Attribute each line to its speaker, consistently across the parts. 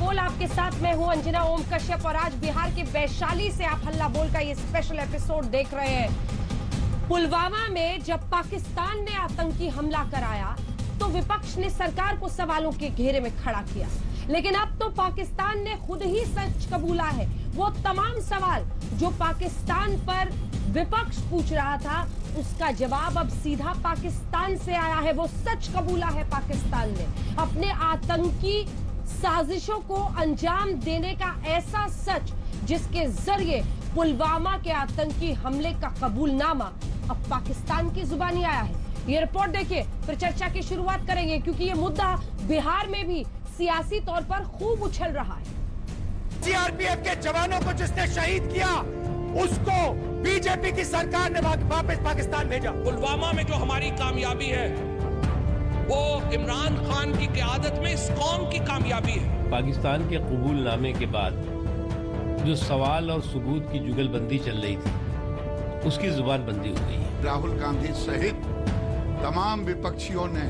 Speaker 1: बोल आपके साथ मैं हूं अंजना ओम कश्यप और आज बिहार के वैशाली से आप हल्ला बोल का ये स्पेशल एपिसोड देख रहे हैं। पुलवामा में जब पाकिस्तान ने आतंकी हमला कराया तो विपक्ष ने सरकार को सवालों के घेरे में खड़ा किया, लेकिन अब तो पाकिस्तान ने खुद ही सच कबूला है। वो तमाम सवाल जो पाकिस्तान पर विपक्ष पूछ रहा था उसका जवाब अब सीधा पाकिस्तान से आया है। वो सच कबूला है पाकिस्तान ने, अपने आतंकी साजिशों को अंजाम देने का ऐसा सच जिसके जरिए पुलवामा के आतंकी हमले का कबूलनामा अब पाकिस्तान की जुबानी आया है। ये रिपोर्ट देखिए, फिर चर्चा की शुरुआत करेंगे क्योंकि ये मुद्दा बिहार में भी सियासी तौर पर खूब उछल रहा है।
Speaker 2: सीआरपीएफ के जवानों को जिसने शहीद किया उसको बीजेपी की सरकार ने वापस पाकिस्तान भेजा।
Speaker 3: पुलवामा में जो हमारी कामयाबी है वो इमरान खान की क़यादत में इस कौम की कामयाबी है।
Speaker 4: पाकिस्तान के कबूलनामे के बाद जो सवाल और सबूत की जुगलबंदी चल रही थी उसकी जुबानबंदी हो गई है।
Speaker 5: राहुल गांधी सहित तमाम विपक्षियों ने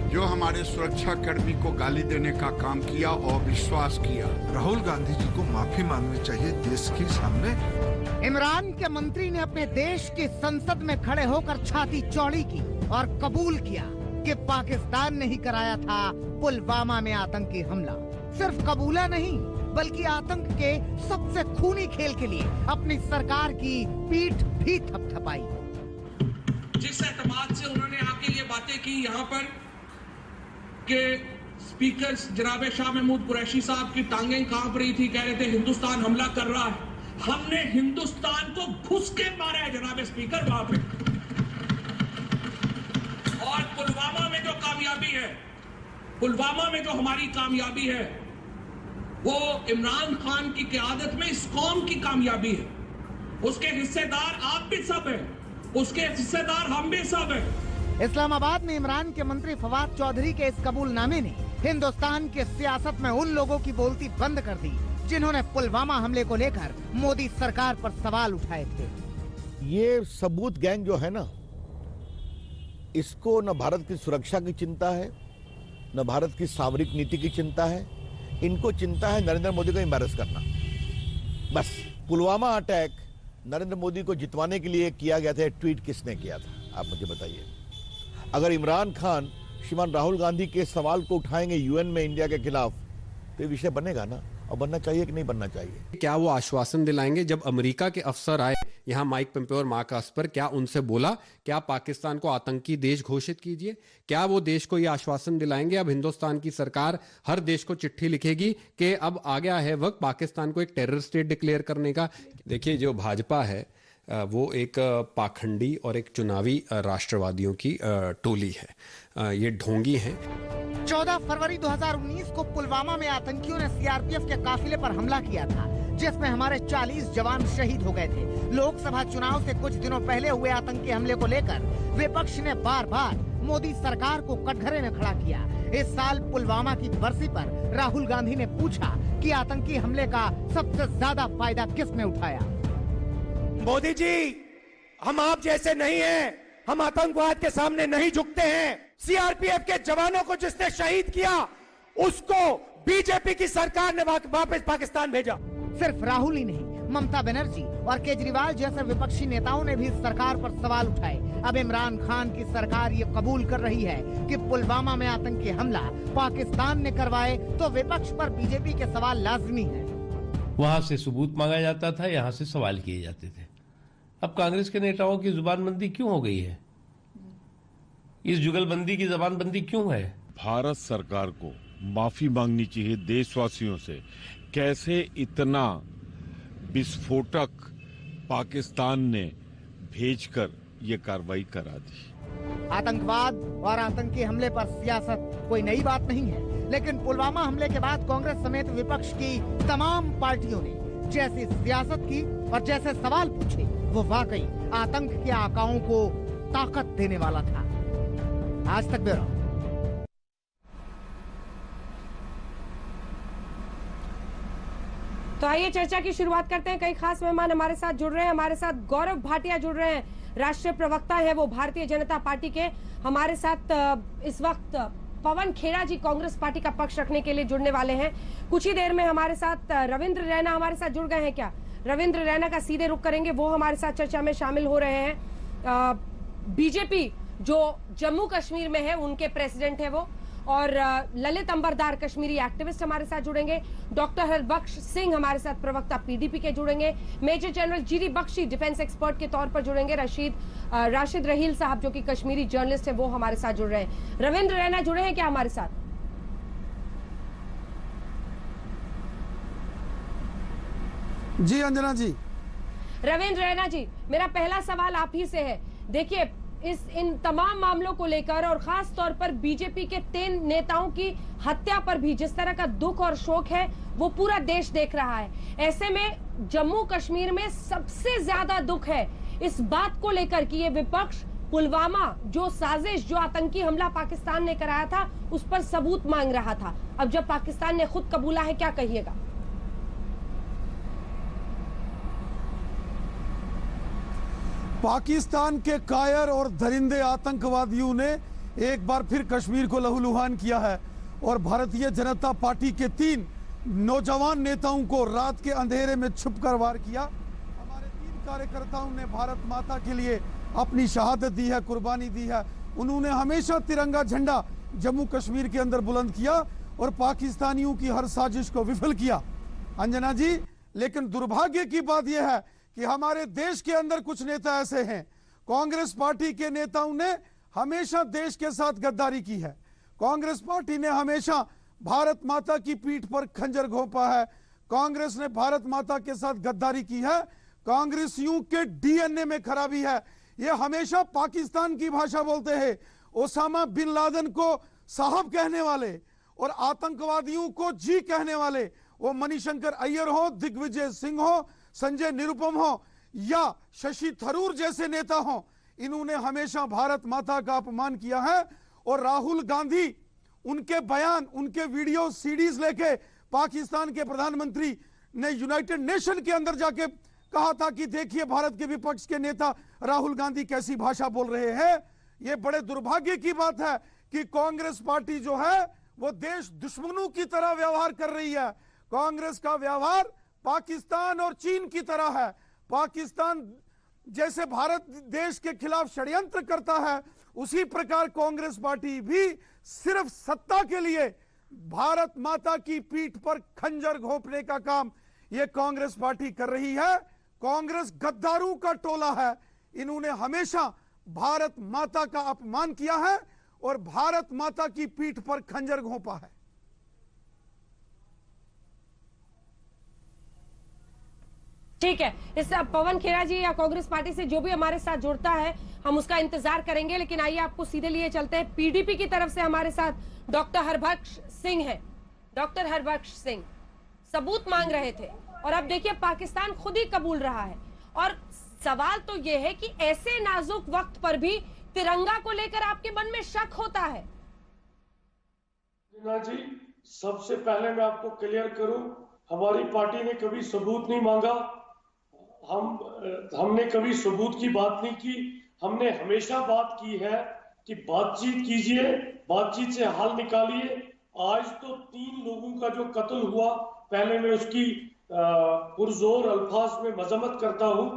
Speaker 5: जो हमारे सुरक्षा कर्मी को गाली देने का काम किया और विश्वास किया,
Speaker 6: राहुल गांधी जी को माफी मांगनी चाहिए देश के सामने।
Speaker 7: इमरान के मंत्री ने अपने देश की संसद में खड़े होकर छाती चौड़ी की और कबूल किया कि पाकिस्तान ने ही कराया था पुलवामा में आतंकी हमला। सिर्फ कबूला नहीं बल्कि आतंक के सबसे खूनी खेल के लिए अपनी सरकार की पीठ भी थपथपाई।
Speaker 3: जिस एतमाद से उन्होंने आके ये बातें की यहाँ पर कि स्पीकर जनाब शाह महमूद कुरैशी साहब की टांगें कांप रही थी, कह रहे थे हिंदुस्तान हमला कर रहा है। हमने हिंदुस्तान को घुस के मारा है जनाब स्पीकर वहां पे। और पुलवामा में जो कामयाबी है, पुलवामा में जो हमारी कामयाबी है वो इमरान खान की क़यादत में इस कौम की कामयाबी है। उसके हिस्सेदार आप भी सब हैं, उसके हिस्सेदार हम भी सब हैं।
Speaker 7: इस्लामाबाद में इमरान के मंत्री फवाद चौधरी के इस कबूलनामे ने हिंदुस्तान के सियासत में उन लोगों की बोलती बंद कर दी जिन्होंने पुलवामा हमले को लेकर मोदी सरकार पर सवाल उठाए थे।
Speaker 8: ये सबूत गैंग जो है ना, इसको न भारत की सुरक्षा की चिंता है, न भारत की सामरिक नीति की चिंता है। इनको चिंता है नरेंद्र मोदी को एम्बैरस करना। बस पुलवामा अटैक नरेंद्र मोदी को जितवाने के लिए किया गया था। ट्वीट किसने किया था आप मुझे बताइए। अगर इमरान खान श्रीमान राहुल गांधी के सवाल को उठाएंगे यूएन में इंडिया के खिलाफ तो ये विषय बनेगा ना, और बनना चाहिए कि नहीं बनना चाहिए।
Speaker 9: क्या वो आश्वासन दिलाएंगे जब अमेरिका के अफसर आए यहाँ माइक पोम्पेओ और मार्कस पर, क्या उनसे बोला क्या पाकिस्तान को आतंकी देश घोषित कीजिए? क्या वो देश को ये आश्वासन दिलाएंगे अब हिंदुस्तान की सरकार हर देश को चिट्ठी लिखेगी कि अब आ गया है वक्त पाकिस्तान को एक टेरर स्टेट डिक्लेयर करने का? देखिए, जो भाजपा है वो एक पाखंडी और एक चुनावी राष्ट्रवादियों की टोली है। ये ढोंगी हैं।
Speaker 7: 14 फरवरी 2019 को पुलवामा में आतंकियों ने सीआरपीएफ के काफिले पर हमला किया था जिसमें हमारे 40 जवान शहीद हो गए थे। लोकसभा चुनाव से कुछ दिनों पहले हुए आतंकी हमले को लेकर विपक्ष ने बार बार मोदी सरकार को कटघरे में खड़ा किया। इस साल पुलवामा की बरसी पर राहुल गांधी ने पूछा कि आतंकी हमले का सबसे ज्यादा फायदा किसने उठाया।
Speaker 2: मोदी जी, हम आप जैसे नहीं हैं, हम आतंकवाद के सामने नहीं झुकते हैं। सीआरपीएफ के जवानों को जिसने शहीद किया उसको बीजेपी की सरकार ने वापस पाकिस्तान भेजा।
Speaker 7: सिर्फ राहुल ही नहीं, ममता बनर्जी और केजरीवाल जैसे विपक्षी नेताओं ने भी सरकार पर सवाल उठाए। अब इमरान खान की सरकार ये कबूल कर रही है कि पुलवामा में आतंकी हमला पाकिस्तान ने करवाए तो विपक्ष पर बीजेपी के सवाल लाजमी है।
Speaker 4: वहां से सबूत मांगा जाता था, यहाँ से सवाल किए जाते थे। अब कांग्रेस के नेताओं की जुबानबंदी क्यों हो गई है? इस जुगलबंदी की जबानबंदी क्यों है?
Speaker 10: भारत सरकार को माफी मांगनी चाहिए देशवासियों से। कैसे इतना विस्फोटक पाकिस्तान ने भेजकर ये कार्रवाई करा दी।
Speaker 7: आतंकवाद और आतंकी हमले पर सियासत कोई नई बात नहीं है, लेकिन पुलवामा हमले के बाद कांग्रेस समेत विपक्ष की तमाम पार्टियों ने जैसी सियासत की और जैसे सवाल पूछे वो वाकई आतंक के आकाओं को ताकत देने वाला था। आज तक ब्यूरो।
Speaker 1: तो आइए चर्चा की शुरुआत करते हैं। कई खास मेहमान हमारे साथ जुड़ रहे हैं। हमारे साथ गौरव भाटिया जुड़ रहे हैं, राष्ट्रीय प्रवक्ता है वो भारतीय जनता पार्टी के। हमारे साथ इस वक्त पवन खेड़ा जी कांग्रेस पार्टी का पक्ष रखने के लिए जुड़ने वाले हैं। कुछ ही देर में हमारे साथ रविंद्र रैना हमारे साथ जुड़ गए हैं। क्या रविंद्र रैना का सीधे रुख करेंगे, वो हमारे साथ चर्चा में शामिल हो रहे हैं। बीजेपी जो जम्मू कश्मीर में है उनके प्रेसिडेंट है वो, और ललित अंबरदार कश्मीरी एक्टिविस्ट हमारे साथ जुड़ेंगे। डॉक्टर हरबख्श सिंह हमारे साथ प्रवक्ता पीडीपी के जुड़ेंगे। Major general GD Bakshi defence expert के तौर पर जुड़ेंगे। राशिद रहील साहब जो कि कश्मीरी जर्नलिस्ट है वो हमारे साथ जुड़ रहे हैं। रविंद्र रैना जुड़े हैं क्या हमारे साथ?
Speaker 11: जी अंजना जी।
Speaker 1: रविंद्र रैना जी, मेरा पहला सवाल आप ही से है। देखिए, इन तमाम मामलों को लेकर और खास तौर पर बीजेपी के 3 नेताओं की हत्या पर भी जिस तरह का दुख और शोक है वो पूरा देश देख रहा है। ऐसे में जम्मू कश्मीर में सबसे ज्यादा दुख है इस बात को लेकर कि ये विपक्ष पुलवामा जो साजिश, जो आतंकी हमला पाकिस्तान ने कराया था उस पर सबूत मांग रहा था। अब जब पाकिस्तान ने खुद कबूला है, क्या कहिएगा?
Speaker 11: पाकिस्तान के कायर और दरिंदे आतंकवादियों ने एक बार फिर कश्मीर को लहूलुहान किया है और भारतीय जनता पार्टी के 3 नौजवान नेताओं को रात के अंधेरे में छुपकर वार किया। हमारे 3 कार्यकर्ताओं ने भारत माता के लिए अपनी शहादत दी है, कुर्बानी दी है। उन्होंने हमेशा तिरंगा झंडा जम्मू कश्मीर के अंदर बुलंद किया और पाकिस्तानियों की हर साजिश को विफल किया। अंजना जी, लेकिन दुर्भाग्य की बात यह है कि हमारे देश के अंदर कुछ नेता ऐसे हैं, कांग्रेस पार्टी के नेताओं ने हमेशा देश के साथ गद्दारी की है। कांग्रेस पार्टी ने हमेशा भारत माता की पीठ पर खंजर घोंपा है। कांग्रेस ने भारत माता के साथ गद्दारी की है। कांग्रेसियों के डीएनए में खराबी है। ये हमेशा पाकिस्तान की भाषा बोलते हैं। ओसामा बिन लादेन को साहब कहने वाले और आतंकवादियों को जी कहने वाले, वो मणिशंकर अय्यर हो, दिग्विजय सिंह हो, संजय निरुपम हो या शशि थरूर जैसे नेता हो, इन्होंने हमेशा भारत माता का अपमान किया है। और राहुल गांधी उनके बयान, उनके वीडियो सीडीज लेके पाकिस्तान के प्रधानमंत्री ने यूनाइटेड नेशन के अंदर जाके कहा था कि देखिए भारत के विपक्ष के नेता राहुल गांधी कैसी भाषा बोल रहे हैं। यह बड़े दुर्भाग्य की बात है कि कांग्रेस पार्टी जो है वो देश दुश्मनों की तरह व्यवहार कर रही है। कांग्रेस का व्यवहार पाकिस्तान और चीन की तरह है। पाकिस्तान जैसे भारत देश के खिलाफ षड्यंत्र करता है, उसी प्रकार कांग्रेस पार्टी भी सिर्फ सत्ता के लिए भारत माता की पीठ पर खंजर घोंपने का काम यह कांग्रेस पार्टी कर रही है। कांग्रेस गद्दारों का टोला है। इन्होंने हमेशा भारत माता का अपमान किया है और भारत माता की पीठ पर खंजर घोंपा है।
Speaker 1: ठीक है, इस पवन खेड़ा जी या कांग्रेस पार्टी से जो भी हमारे साथ जुड़ता है हम उसका इंतजार करेंगे, लेकिन आइए आपको सीधे लिए चलते हैं। पीडीपी की तरफ से हमारे साथ डॉक्टर हरबख्श सिंह है। डॉक्टर हरबख्श सिंह सबूत मांग रहे थे और अब देखिए पाकिस्तान खुद ही कबूल रहा है। और सवाल तो यह है कि ऐसे नाजुक वक्त पर भी तिरंगा को लेकर आपके मन में शक होता है?
Speaker 12: जी, सबसे पहले मैं आपको क्लियर करूं, हमारी पार्टी ने कभी सबूत नहीं मांगा। हमने कभी सबूत की बात नहीं की। हमने हमेशा बात की है कि बातचीत कीजिए, बातचीत से हल निकालिए। आज तो 3 लोगों का जो कत्ल हुआ, पहले मैं उसकी पुरजोर अल्फाज में मजम्मत करता हूं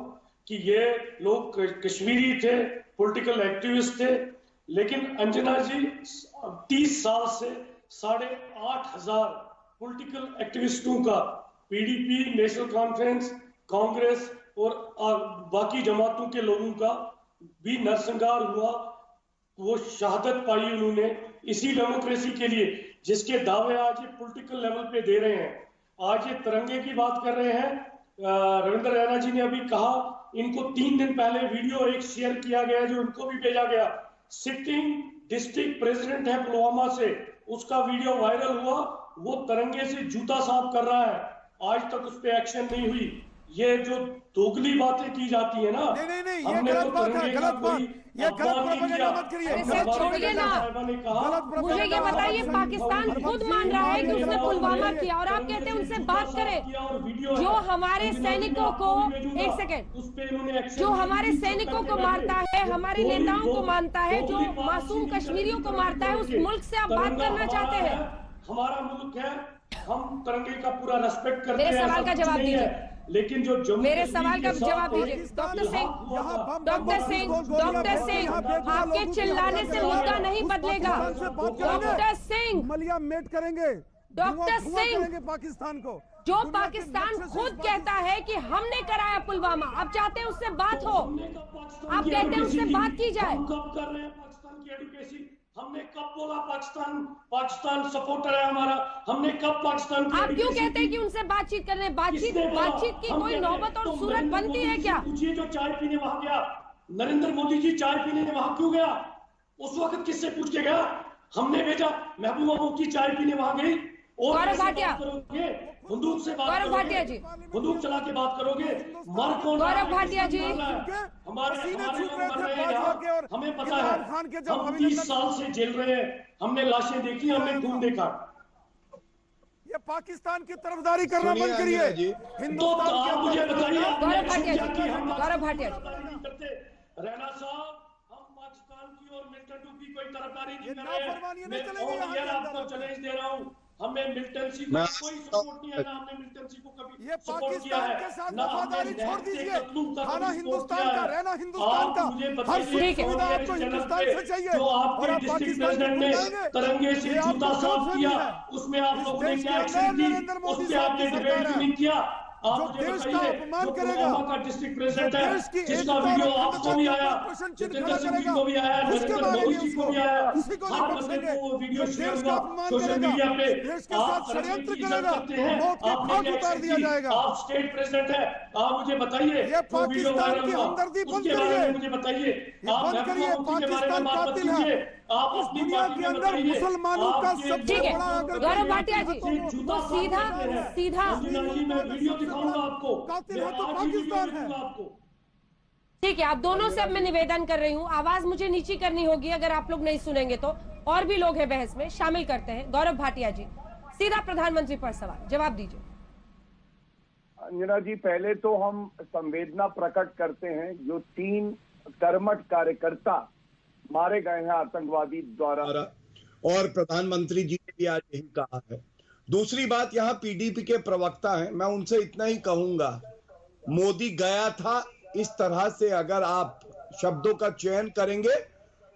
Speaker 12: कि ये लोग कश्मीरी थे, पॉलिटिकल एक्टिविस्ट थे। लेकिन अंजना जी, 30 साल से 8,500 पॉलिटिकल एक्टिविस्टों का पीडीपी, नेशनल कॉन्फ्रेंस, कांग्रेस और बाकी जमातों के लोगों का भी नरसंहार हुआ। वो शहादत पाई उन्होंने इसी डेमोक्रेसी के लिए जिसके दावे आज ये पॉलिटिकल लेवल पे दे रहे हैं। आज ये तिरंगे की बात कर रहे हैं। रविंद्र रैना जी ने अभी कहा, इनको 3 दिन पहले वीडियो एक शेयर किया गया जो इनको भी भेजा गया। सिटिंग डिस्ट्रिक्ट प्रेसिडेंट है पुलवामा से, उसका वीडियो वायरल हुआ। वो तिरंगे से जूता साफ कर रहा है, आज तक उस पर एक्शन नहीं हुई। ये जो दोगली बातें की जाती है ना,
Speaker 11: नहीं, ये गलत बात है, गलत बात, ये गलत प्रोपेगेंडा मत करिए।
Speaker 1: सर छोड़िए ना, मुझे ये बताइए, पाकिस्तान खुद मान रहा है कि उसने पुलवामा किया और आप कहते हैं उनसे बात करें। जो हमारे सैनिकों को, एक सेकेंड, जो हमारे सैनिकों को मारता है, हमारे नेताओं को मानता है, जो मासूम कश्मीरियों को मारता है, उस मुल्क से आप बात करना चाहते हैं?
Speaker 12: हमारा मुल्क है, हम तिरंगे का पूरा रेस्पेक्ट करते हैं।
Speaker 1: मेरे सवाल का जवाब दीजिए,
Speaker 12: लेकिन जो
Speaker 1: मेरे सवाल का जवाब दीजिए। डॉक्टर सिंह, आपके चिल्लाने से मुद्दा नहीं बदलेगा। डॉक्टर सिंह,
Speaker 11: मलिया मेट करेंगे,
Speaker 1: डॉक्टर सिंह,
Speaker 11: पाकिस्तान को,
Speaker 1: जो पाकिस्तान खुद कहता है कि हमने कराया पुलवामा, आप चाहते हैं उससे बात हो, आप कहते हैं उससे बात की जाए।
Speaker 12: कब कर रहे हैं पाकिस्तान की एडुकेशन? हमने कब बोला पाकिस्तान सपोर्टर है हमारा? हमने कब पाकिस्तान की?
Speaker 1: आप क्यों कहते हैं कि उनसे बातचीत करने? बातचीत की कोई नौबत और सूरत बनती है क्या?
Speaker 12: पूछिए, जो चाय पीने वहां गया, नरेंद्र मोदी जी चाय पीने वहां क्यों गया? उस वक्त किससे पूछ के गया? हमने भेजा। महबूबा मुफ्ती चाय पीने वहां गई। और
Speaker 1: गौरव भाटिया,
Speaker 12: बंदूक से बात
Speaker 1: गौरव भाटिया जी,
Speaker 12: बंदूक चला के बात करोगे? मर कौन?
Speaker 1: गौरव भाटिया जी,
Speaker 12: हमारे हमें पता है, हम 30 साल से जेल रहे हैं, हमने लाशें देखी, हमने खून देखा।
Speaker 11: ये पाकिस्तान की तरफदारी करना बंद करिए।
Speaker 12: हिंदुस्तान के, मुझे बताइए,
Speaker 1: गौरव भाटिया
Speaker 12: रैना साहब, हम पाकिस्तान की और मिलिटेंट की कोई तरफदारी नहीं कर रहे। मैं आपको चैलेंज दे रहा हूँ, हमें मिलिटेंसी को कोई सपोर्ट नहीं है, ना हमने मिलिटेंसी को कभी
Speaker 11: ये
Speaker 12: सपोर्ट किया
Speaker 11: पाकिस्तान
Speaker 12: है,
Speaker 11: के साथ
Speaker 12: ना
Speaker 11: वफादारी
Speaker 12: हमने
Speaker 11: छोड़ दीजिए। खाना
Speaker 12: कभी
Speaker 11: हिंदुस्तान
Speaker 12: सपोर्ट
Speaker 11: का,
Speaker 12: किया है।
Speaker 11: रहना हिंदुस्तान का, हर सुविधा आपको हिंदुस्तान से चाहिए।
Speaker 12: जो आपके डिस्ट्रिक्ट प्रेसिडेंट ने तिरंगे से जूता साफ किया, उसमें आप लोगों ने क्या एक्शन की? उस पर आपने डिबेट क्यों नहीं किया? आप मुझे बताइए, जो पुलवामा का डिस्ट्रिक्ट प्रेसिडेंट है, जिसका वीडियो आपको भी आया, जितेंद्र सिंह जी को भी आया, नरेंद्र मोदी जी को भी आया, हर बंदे को वो वीडियो शेयर हुआ सोशल मीडिया पे। आप षड्यंत्र
Speaker 11: करेगा,
Speaker 12: आपने क्या एक्शन की? आप स्टेट प्रेसिडेंट है, आप मुझे बताइए, वो वीडियो वायरल हुआ, उसके बारे में मुझे बताइए। आप
Speaker 11: पाकिस्तान कातिल है,
Speaker 12: आप
Speaker 11: इस दुनिया के अंदर मुसलमानों का सबसे बड़ा,
Speaker 1: गौरव भाटिया जी, तो सीधा
Speaker 12: वीडियो दिखाऊंगा आपको,
Speaker 11: कातिल है तो पाकिस्तान है।
Speaker 1: ठीक है, आप दोनों से अब मैं निवेदन कर रही हूँ, आवाज मुझे नीची करनी होगी, अगर आप लोग नहीं सुनेंगे तो। और भी लोग हैं बहस में, शामिल करते हैं। गौरव भाटिया जी, सीधा प्रधानमंत्री पर सवाल, जवाब दीजिए।
Speaker 13: अंजना जी, पहले तो हम संवेदना प्रकट करते हैं, जो 3 कर्मठ कार्यकर्ता मारे गए हैं आतंकवादी द्वारा,
Speaker 2: और प्रधानमंत्री जी ने भी आज यही कहा है। दूसरी बात, यहाँ पीडीपी के प्रवक्ता हैं, मैं उनसे इतना ही कहूंगा, मोदी गया था, इस तरह से अगर आप शब्दों का चयन करेंगे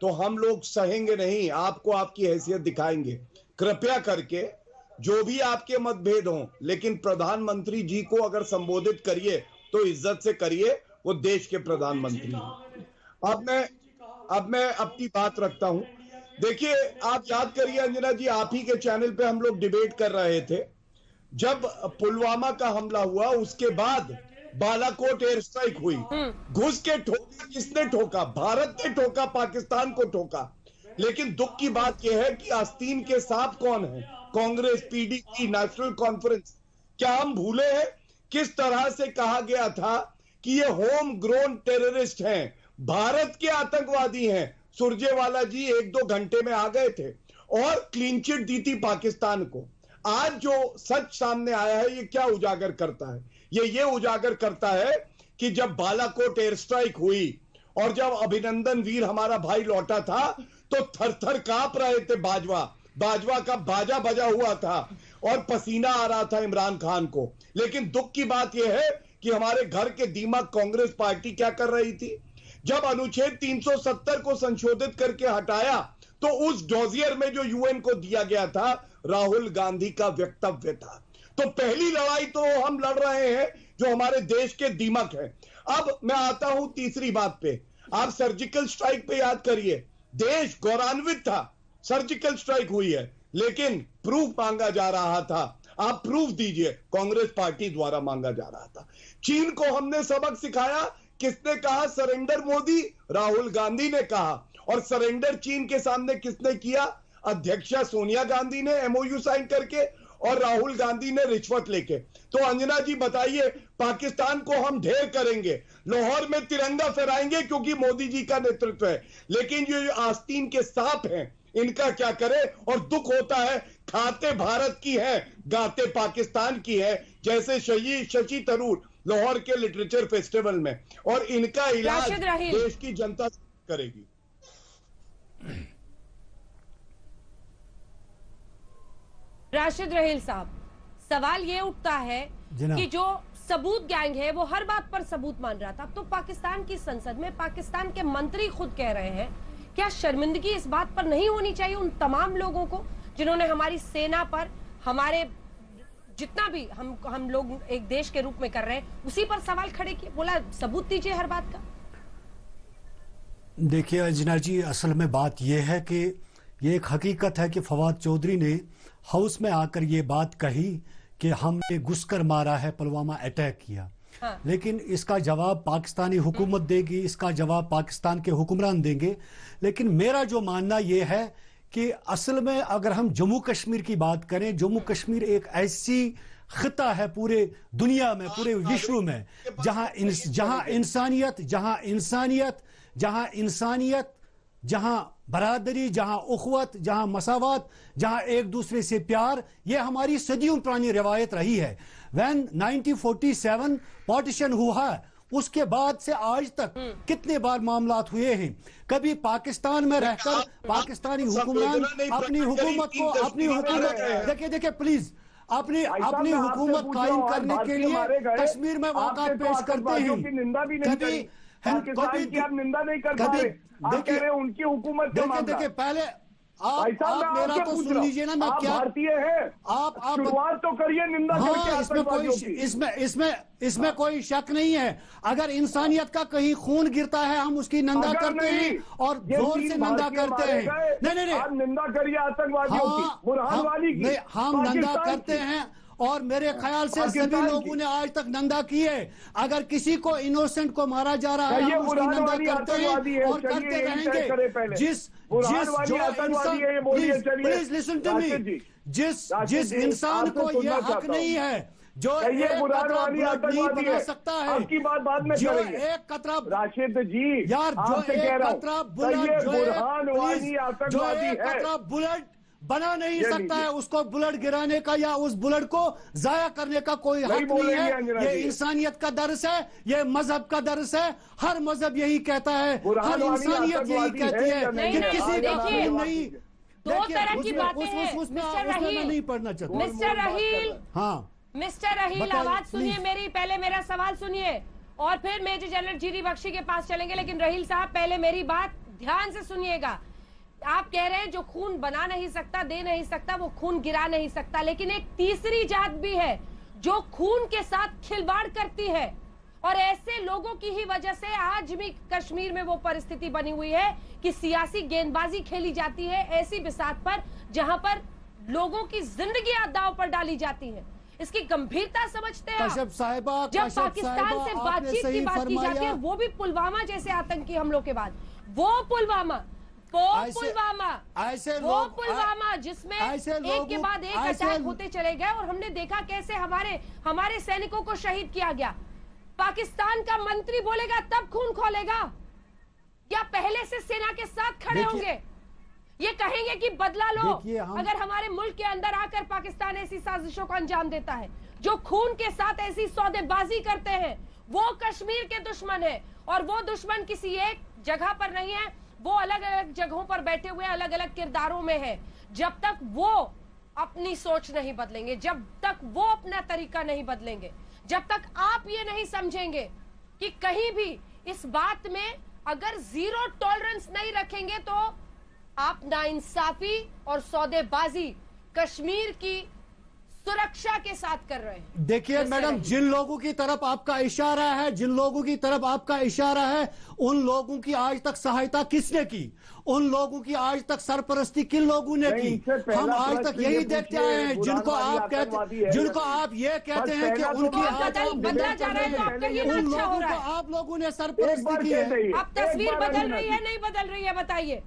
Speaker 2: तो हम लोग सहेंगे नहीं, आपको आपकी हैसियत दिखाएंगे। कृपया करके जो भी आपके मतभेद हों, लेकिन प्रधानमंत्री जी को अगर संबोधित करिए तो इज्जत से करिए, वो देश के प्रधानमंत्री हैं। अब मैं अपनी बात रखता हूं। देखिए, आप याद करिए अंजना जी, आप ही के चैनल पे हम लोग डिबेट कर रहे थे, जब पुलवामा का हमला हुआ, उसके बाद बालाकोट एयर स्ट्राइक हुई, घुस के ठोका। किसने ठोका? भारत ने ठोका, पाकिस्तान को ठोका। लेकिन दुख की बात यह है कि आस्तीन के साथ कौन है? Congress, PDP, national conference. क्या हम भूले हैं किस तरह से कहा गया था कि ये होम ग्रोन टेररिस्ट हैं, भारत के आतंकवादी हैं? सुरजेवाला जी 1-2 घंटे में आ गए थे और क्लीन चिट दी थी पाकिस्तान को। आज जो सच सामने आया है, ये क्या उजागर करता है? ये उजागर करता है कि जब बालाकोट एयर स्ट्राइक हुई और जब अभिनंदन वीर हमारा भाई लौटा था, तो थर-थर कांप रहे थे बाजवा का बाजा बजा हुआ था और पसीना आ रहा था इमरान खान को। लेकिन दुख की बात यह है कि हमारे घर के दीमक कांग्रेस पार्टी क्या कर रही थी? जब अनुच्छेद 370 को संशोधित करके हटाया, तो उस डोजियर में जो यूएन को दिया गया था, राहुल गांधी का वक्तव्य था। तो पहली लड़ाई तो हम लड़ रहे हैं जो हमारे देश के दीमक है। अब मैं आता हूं तीसरी बात पे। आप सर्जिकल स्ट्राइक पे याद करिए, देश गौरवान्वित था, सर्जिकल स्ट्राइक हुई है, लेकिन प्रूफ मांगा जा रहा था। आप प्रूफ दीजिए, कांग्रेस पार्टी द्वारा मांगा जा रहा था। चीन को हमने सबक सिखाया, किसने कहा सरेंडर? मोदी, राहुल गांधी ने कहा। और सरेंडर चीन के सामने किसने किया? अध्यक्षा सोनिया गांधी ने एमओयू साइन करके।
Speaker 14: और राहुल गांधी ने रिश्वत लेके। तो अंजना जी बताइए, पाकिस्तान को हम ढेर करेंगे, लाहौर में तिरंगा फहराएंगे क्योंकि मोदी जी का नेतृत्व है, लेकिन ये आस्तीन के सांप हैं, इनका क्या करे। और दुख होता है, खाते भारत की है, गाते पाकिस्तान की है, जैसे शशि थरूर लाहौर के लिटरेचर फेस्टिवल में, और इनका इलाज देश की जनता करेगी।
Speaker 1: राशिद रहील साहब, सवाल ये उठता है कि जो सबूत गैंग है वो हर बात पर सबूत मान रहा था, अब तो पाकिस्तान की संसद में पाकिस्तान के मंत्री खुद कह रहे हैं, क्या शर्मिंदगी इस बात पर नहीं होनी चाहिए उन तमाम लोगों को जिन्होंने हमारी सेना पर, हमारे जितना भी हम लोग एक देश के रूप में कर रहे हैं उसी पर सवाल खड़े किए, बोला सबूत दीजिए हर बात का।
Speaker 15: देखिए अंजना जी, असल में बात यह है कि ये एक हकीकत है कि फवाद चौधरी ने हाउस में आकर ये बात कही कि हमने घुसकर मारा है, पुलवामा अटैक किया। हाँ। लेकिन इसका जवाब पाकिस्तानी हुकूमत देगी, इसका जवाब पाकिस्तान के हुक्मरान देंगे। लेकिन मेरा जो मानना यह है कि असल में अगर हम जम्मू कश्मीर की बात करें, जम्मू कश्मीर एक ऐसी खिता है पूरे दुनिया में, पूरे विश्व में, जहां इंसानियत, जहां बरादरी, जहां उखवत, जहां मसावत, जहां एक दूसरे से प्यार, ये हमारी सदियों पुरानी रिवायत रही है। व्हेन 1947 पार्टीशन हुआ, उसके बाद से आज तक कितने बार मामलात हुए हैं। कभी पाकिस्तान में रहकर पाकिस्तानी हुक्मरान अपनी हुकूमत देखिए प्लीज अपनी हुकूमत कायम करने के लिए कश्मीर में वाक़ा पेश करते हैं।
Speaker 13: कभी आप निंदा नहीं कर पा रहे, आप कह रहे हैं उनकी हुकूमत।
Speaker 15: देखिए पहले आप मेरा तो सुन लीजिए ना, मैं क्या
Speaker 13: भारतीय है, आप शुरुआत तो करिए निंदा करके।
Speaker 15: इसमें कोई शक नहीं है। अगर इंसानियत का कहीं खून गिरता है हम उसकी निंदा करते हैं और जोर से निंदा करते हैं। नहीं,
Speaker 13: आप निंदा करिए आतंकवादियों की, बुरहान वाली की।
Speaker 15: हम निंदा करते हैं और मेरे ख्याल से सभी लोगों ने आज तक निंदा की है। अगर किसी को इनोसेंट को मारा जा रहा है हम उसकी निंदा करते हैं और करते रहेंगे। प्लीज लिसन टू मी, जिस इंसान को यह हक नहीं है, जो एक कतरा ब्लड नहीं बना सकता है,
Speaker 13: आपकी बात बाद में
Speaker 15: जो एक कतरा,
Speaker 13: राशिद जी
Speaker 15: यार, जो एक कतरा ब्लड बना नहीं सकता है, उसको बुलेट गिराने का या उस बुलेट को जाया करने का कोई हक नहीं है। ये इंसानियत का दर्स है, ये मजहब का दर्स है। हर मजहब यही कहता है, हर इंसानियत यही कहती है कि किसी का खून नहीं।
Speaker 1: दो तरह की बातें हैं
Speaker 15: मिस्टर रहील, नहीं पढ़ना चाहता
Speaker 1: मिस्टर रहील।
Speaker 15: हाँ
Speaker 1: मिस्टर रहील, आवाज सुनिए मेरी, पहले मेरा सवाल सुनिए और फिर मेजर जनरल जीडी बख्शी के पास चलेंगे। लेकिन रहील साहब पहले मेरी बात ध्यान से सुनिएगा। आप कह रहे हैं जो खून बना नहीं सकता, दे नहीं सकता, वो खून गिरा नहीं सकता, लेकिन एक तीसरी जात भी है जो खून के साथ खिलवाड़ करती है और ऐसे लोगों की ही वजह से आज भी कश्मीर में वो परिस्थिति बनी हुई है कि सियासी गेंदबाजी खेली जाती है ऐसी बिसात पर जहां पर लोगों की जिंदगी दांव पर डाली जाती है। इसकी गंभीरता समझते हैं जब पाकिस्तान से बातचीत की बात की जाती है, वो भी पुलवामा जैसे आतंकी हमलों के बाद, वो पुलवामा जिसमें एक के बाद एक अटैक होते चले गए और हमने देखा कैसे हमारे सैनिकों को शहीद किया गया। पाकिस्तान का मंत्री बोलेगा तब खून खोलेगा या पहले से सेना के साथ खड़े होंगे? ये कहेंगे कि बदला लो अगर हमारे मुल्क के अंदर आकर पाकिस्तान ऐसी साजिशों को अंजाम देता है। जो खून के साथ ऐसी सौदेबाजी करते हैं वो कश्मीर के दुश्मन है और वो दुश्मन किसी एक जगह पर नहीं है, वो अलग अलग जगहों पर बैठे हुए अलग अलग किरदारों में है। जब तक वो अपनी सोच नहीं बदलेंगे, जब तक वो अपना तरीका नहीं बदलेंगे, जब तक आप ये नहीं समझेंगे कि कहीं भी इस बात में अगर जीरो टॉलरेंस नहीं रखेंगे तो आप नाइंसाफी और सौदेबाजी कश्मीर की सुरक्षा के साथ कर रहे हैं।
Speaker 15: देखिए मैडम, जिन लोगों की तरफ आपका इशारा है, उन लोगों की आज तक सहायता किसने की? उन लोगों की आज तक सरपरस्ती किन लोगों ने की? हम आज तक यही देखते आए हैं जिनको आप ये कहते हैं कि उनकी
Speaker 1: बदला जा रहा है, तो आपका ये अच्छा हो रहा है।
Speaker 15: आप लोगों ने सरपरस्ती की है।
Speaker 1: अब तस्वीर बदल रही है नहीं बदल रही है बताइए?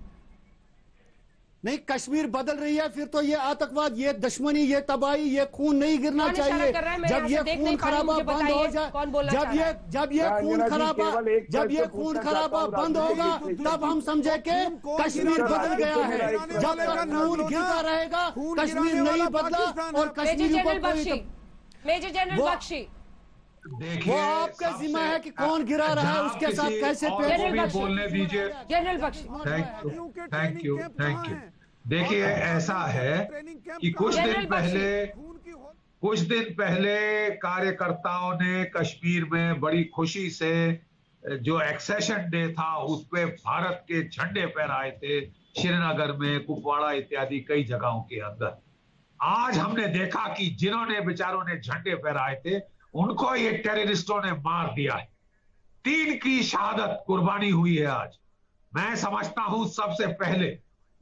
Speaker 15: नहीं, कश्मीर बदल रही है, फिर तो ये आतंकवाद, ये दुश्मनी, ये तबाही, ये खून नहीं गिरना चाहिए। जब ये खून खराबा बंद हो जाए, जब ये खून खराबा बंद होगा, तब हम समझे कि कश्मीर बदल गया है। जब तक खून गिरता रहेगा, कश्मीर नहीं बदला और कश्मीर को
Speaker 1: मेजर जनरल बख्शी,
Speaker 15: वो आपका जिम्मा है कि कौन गिरा रहा है, उसके साथ कैसे
Speaker 16: बोलने दीजिए।
Speaker 1: General Bakshi,
Speaker 16: thank you. देखिए, ऐसा है कि कुछ दिन पहले कार्यकर्ताओं ने कश्मीर में बड़ी खुशी से जो एक्सेशन डे था उस पे भारत के झंडे फहराए थे, श्रीनगर में, कुपवाड़ा इत्यादि कई जगहों के अंदर। आज हमने देखा कि जिन्होंने बेचारों ने झंडे फहराए थे उनको ये टेररिस्टों ने मार दिया है। 3 की शहादत, कुर्बानी हुई है आज। मैं समझता हूं सबसे पहले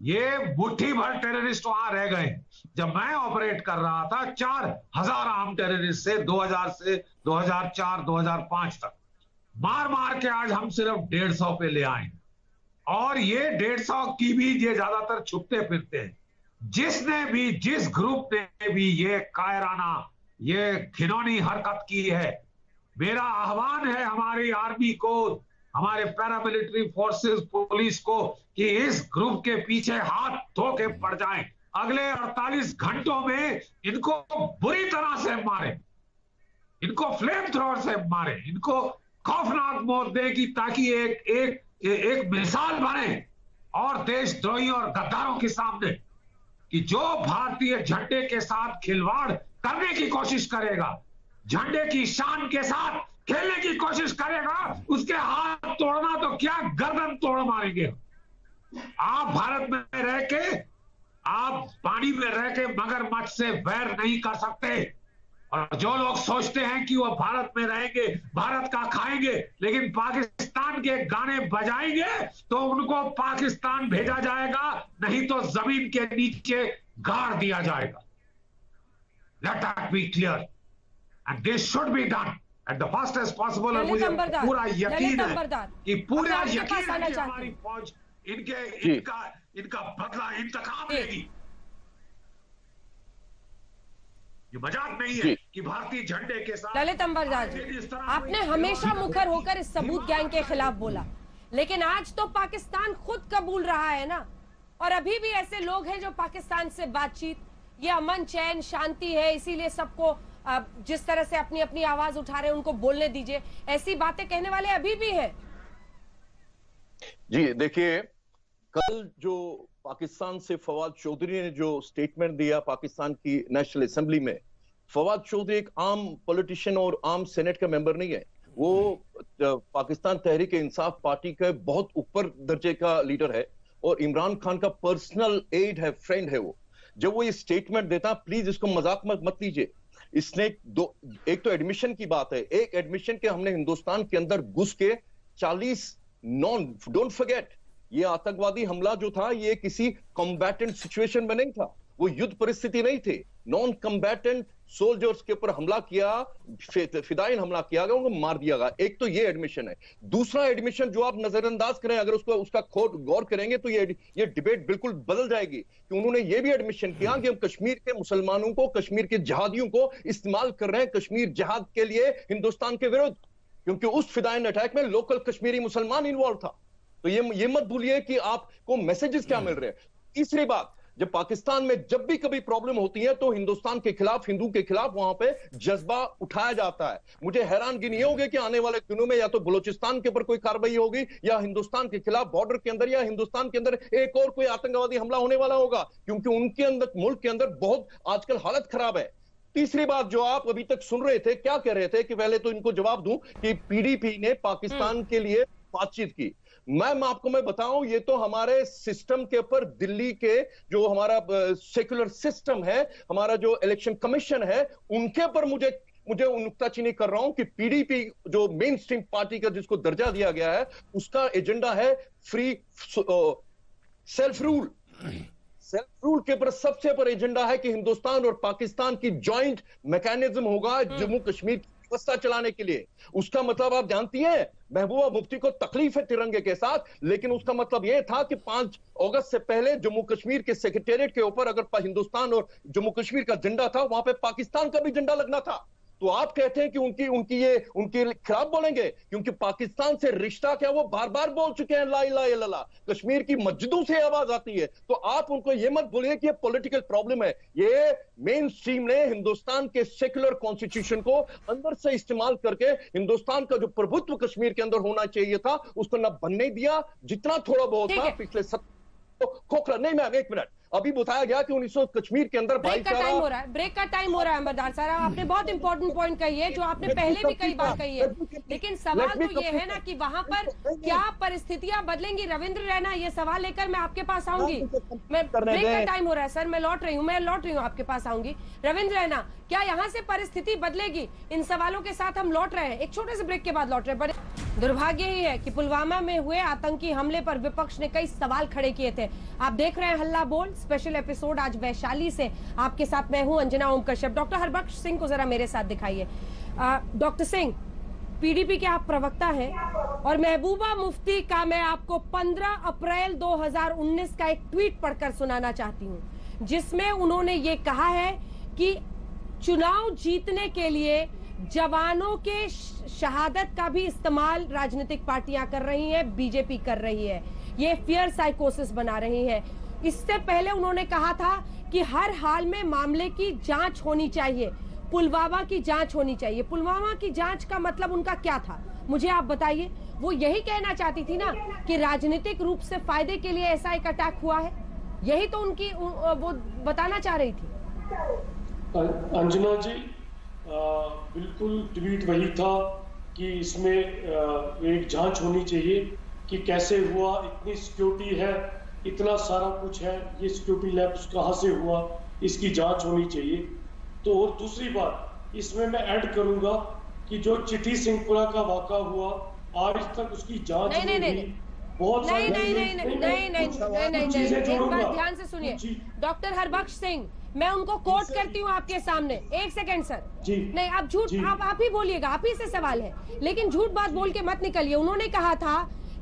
Speaker 16: ये मुट्ठी भर टेररिस्ट वहां रह गए। जब मैं ऑपरेट कर रहा था 4000 आर्म टेररिस्ट से 2000 से 2004 2005 तक मार मार के आज हम सिर्फ 150 पे ले आए। और ये 150 की भी ये ज्यादातर छुपते फिरते हैं। जिस ग्रुप ने भी ये कायराना, ये घिनौनी हरकत की है, मेरा आह्वान है हमारी आर्मी को, हमारे पैरामिलिट्री फोर्सेस, पुलिस को कि इस ग्रुप के पीछे हाथ धो के पड़ जाएं। अगले 48 घंटों में इनको बुरी तरह से मारे, इनको फ्लेम थ्रोअर से मारे, इनको खौफनाक मौत देगी, ताकि एक मिसाल बने और देशद्रोहियों और गद्दारों के सामने कि जो भारतीय झंडे के साथ खिलवाड़ करने की कोशिश करेगा, झंडे की शान के साथ खेलने की कोशिश करेगा, उसके हाथ तोड़ना तो क्या, गर्दन तोड़ मारेंगे। आप भारत में रह के, आप पानी में रह के मगरमच्छ से वैर नहीं कर सकते। और जो लोग सोचते हैं कि वो भारत में रहेंगे, भारत का खाएंगे, लेकिन पाकिस्तान के गाने बजाएंगे, तो उनको पाकिस्तान भेजा जाएगा, नहीं तो जमीन के नीचे गाड़ दिया जाएगा। Let that be clear, and this should be done at the fastest possible। और मुझे पूरा यकीन है कि पूरा यकीन है कि हमारी फौज इनका बदला, इंतकाम लेगी। ये मजाक नहीं है कि भारतीय झंडे के साथ।
Speaker 1: ललित अंबरदार जी, आपने हमेशा मुखर होकर इस सबूत गैंग के खिलाफ बोला, लेकिन आज तो पाकिस्तान खुद कबूल रहा है ना। और अभी भी ऐसे लोग हैं जो पाकिस्तान से बातचीत, ये अमन चैन शांति है, इसीलिए सबको जिस तरह से अपनी अपनी आवाज उठा रहे हैं उनको बोलने दीजिए, ऐसी बातें कहने वाले अभी भी हैं।
Speaker 17: जी देखिए, कल जो पाकिस्तान से फवाद चौधरी ने जो स्टेटमेंट दिया पाकिस्तान की नेशनल असेंबली में, फवाद चौधरी एक आम पॉलिटिशियन और आम सेनेट का मेंबर नहीं है। वो पाकिस्तान तहरीक इंसाफ पार्टी का बहुत ऊपर दर्जे का लीडर है और इमरान खान का पर्सनल एड है, फ्रेंड है वो। जब वो ये स्टेटमेंट देता, प्लीज इसको मजाक मत लीजिए। इसने एक तो एडमिशन की बात है, एक एडमिशन के हमने हिंदुस्तान के अंदर घुस के 40 डोंट फॉरगेट, ये आतंकवादी हमला जो था ये किसी कॉम्बैटेंट सिचुएशन में नहीं था, वो युद्ध परिस्थिति नहीं थे। नॉन कॉम्बैटेंट सोल्जर्स के ऊपर हमला किया, फिदाइन हमला किया गया, उनको मार दिया गया। एक तो ये एडमिशन है। दूसरा एडमिशन जो आप नजरअंदाज करें, अगर उसका गौर करेंगे तो ये डिबेट बिल्कुल बदल जाएगी कि उन्होंने ये भी एडमिशन किया कि हम कश्मीर के मुसलमानों को, कश्मीर के जिहादियों को इस्तेमाल कर रहे हैं कश्मीर जिहाद के लिए हिंदुस्तान के विरुद्ध, क्योंकि उस फिदाइन अटैक में लोकल कश्मीरी मुसलमान इन्वॉल्व था। तो ये मत भूलिए कि आपको मैसेजेस क्या मिल रहे हैं। तीसरी बात, जब पाकिस्तान में जब भी कभी प्रॉब्लम होती है तो हिंदुस्तान के खिलाफ, हिंदू के खिलाफ वहां पे जज्बा उठाया जाता है। मुझे हैरानगी नहीं होगी कि आने वाले दिनों में या तो बलोचिस्तान के ऊपर कोई कार्रवाई होगी या हिंदुस्तान के खिलाफ बॉर्डर के अंदर या हिंदुस्तान के अंदर एक और कोई आतंकवादी हमला होने वाला होगा, क्योंकि उनके अंदर, मुल्क के अंदर बहुत आजकल हालत खराब है। तीसरी बात जो आप अभी तक सुन रहे थे, क्या कह रहे थे कि पहले तो इनको जवाब दूं कि पीडीपी ने पाकिस्तान के लिए बातचीत की। मैं बताऊं, ये तो हमारे सिस्टम के ऊपर, दिल्ली के जो हमारा सेक्युलर सिस्टम है, हमारा जो इलेक्शन कमीशन है, उनके ऊपर मुझे नुक्ताचीनी कर रहा हूं कि पीडीपी जो मेन स्ट्रीम पार्टी का जिसको दर्जा दिया गया है, उसका एजेंडा है free self rule. Self rule के ऊपर सबसे ऊपर एजेंडा है कि हिंदुस्तान और पाकिस्तान की ज्वाइंट मैकेनिज्म होगा जम्मू कश्मीर फस्ता चलाने के लिए। उसका मतलब आप जानती हैं, महबूबा मुफ्ती को तकलीफ है तिरंगे के साथ, लेकिन उसका मतलब यह था कि 5 अगस्त से पहले जम्मू कश्मीर के सेक्रेटेरिएट के ऊपर अगर हिंदुस्तान और जम्मू कश्मीर का झंडा था, वहां पे पाकिस्तान का भी झंडा लगना था। तो आप कहते हैं कि उनकी खिलाफ बोलेंगे, क्योंकि पाकिस्तान से रिश्ता क्या वो बार बार बोल चुके हैं ला इलाहा इल्लल्लाह। कश्मीर की मस्जिदों से आवाज आती है, तो आप उनको ये मत बोलिए कि ये पॉलिटिकल प्रॉब्लम है। ये मेन स्ट्रीम ने हिंदुस्तान के सेक्युलर कॉन्स्टिट्यूशन को अंदर से इस्तेमाल करके हिंदुस्तान का जो प्रभुत्व कश्मीर के अंदर होना चाहिए था उसको न बनने दिया। जितना थोड़ा बहुत था पिछले खोखला नहीं। मैम एक मिनट, अभी बताया गया कि 1900 कश्मीर के अंदर
Speaker 1: ब्रेक का टाइम हो रहा है अंबरदार साहब, आपने बहुत इंपॉर्टेंट पॉइंट कही है जो आपने पहले भी कई बार कही है, लेकिन सवाल तो ये है ना कि वहां पर क्या परिस्थितियां बदलेंगी। रविंद्र रैना, ये सवाल लेकर मैं आपके पास आऊंगी। मैं ब्रेक का टाइम हो रहा है सर, मैं लौट रही हूँ आपके पास आऊंगी। रविंद्र रैना, क्या यहाँ से परिस्थिति बदलेगी? इन सवालों के साथ हम लौट रहे हैं, एक छोटे से ब्रेक के बाद लौट रहे हैं। बड़े दुर्भाग्य ही है कि पुलवामा में हुए आतंकी हमले पर विपक्ष ने कई सवाल खड़े किए थे। आप देख रहे हैं हल्ला बोल स्पेशल एपिसोड, आज वैशाली से आपके साथ मैं हूं अंजना ओम कश्यप। डॉक्टर हरबख्श सिंह को जरा मेरे साथ दिखाइए। डॉक्टर सिंह, पीडीपी के आप प्रवक्ता हैं और महबूबा मुफ्ती का मैं आपको 15 अप्रैल 2019 का एक ट्वीट पढ़कर सुनाना चाहती हूं, जिसमें उन्होंने ये कहा है कि चुनाव जीतने के लिए जवानों के शहादत का भी इस्तेमाल राजनीतिक पार्टियां कर रही हैं, बीजेपी कर रही है, ये फियर साइकोसिस बना रही है। इससे पहले उन्होंने कहा था कि हर हाल में मामले की जांच होनी चाहिए, पुलवामा की जांच होनी चाहिए। पुलवामा की जांच का मतलब उनका क्या था, मुझे आप बताइए। वो यही कहना चाहती थी ना कि राजनीतिक रूप से फायदे के लिए ऐसा एक अटैक हुआ है, यही तो उनकी वो बताना चाह रही थी।
Speaker 12: अंजना जी, बिल्कुल ट्वीट वही था कि इसमें एक जांच होनी चाहिए कि कैसे हुआ, इतनी सिक्योरिटी है, इतना सारा कुछ है, ये सिक्योरिटी लैब्स कहाँ से हुआ, इसकी जांच होनी चाहिए। तो और दूसरी बात इसमें मैं ऐड करूंगा कि जो चिट्ठी सिंहपुरा का वाक़ा हुआ, आज तक उसकी जांच नहीं हुई। बहुत
Speaker 1: नहीं, एक बात ध्यान से सुनिए डॉक्टर हरबख्श सिंह, मैं उनको कोट करती हूँ आपके सामने। एक सेकंड सर, नहीं आप झूठ, आप ही बोलिएगा, आप ही से सवाल है, लेकिन झूठ बात बोल के मत निकलिए। उन्होंने कहा था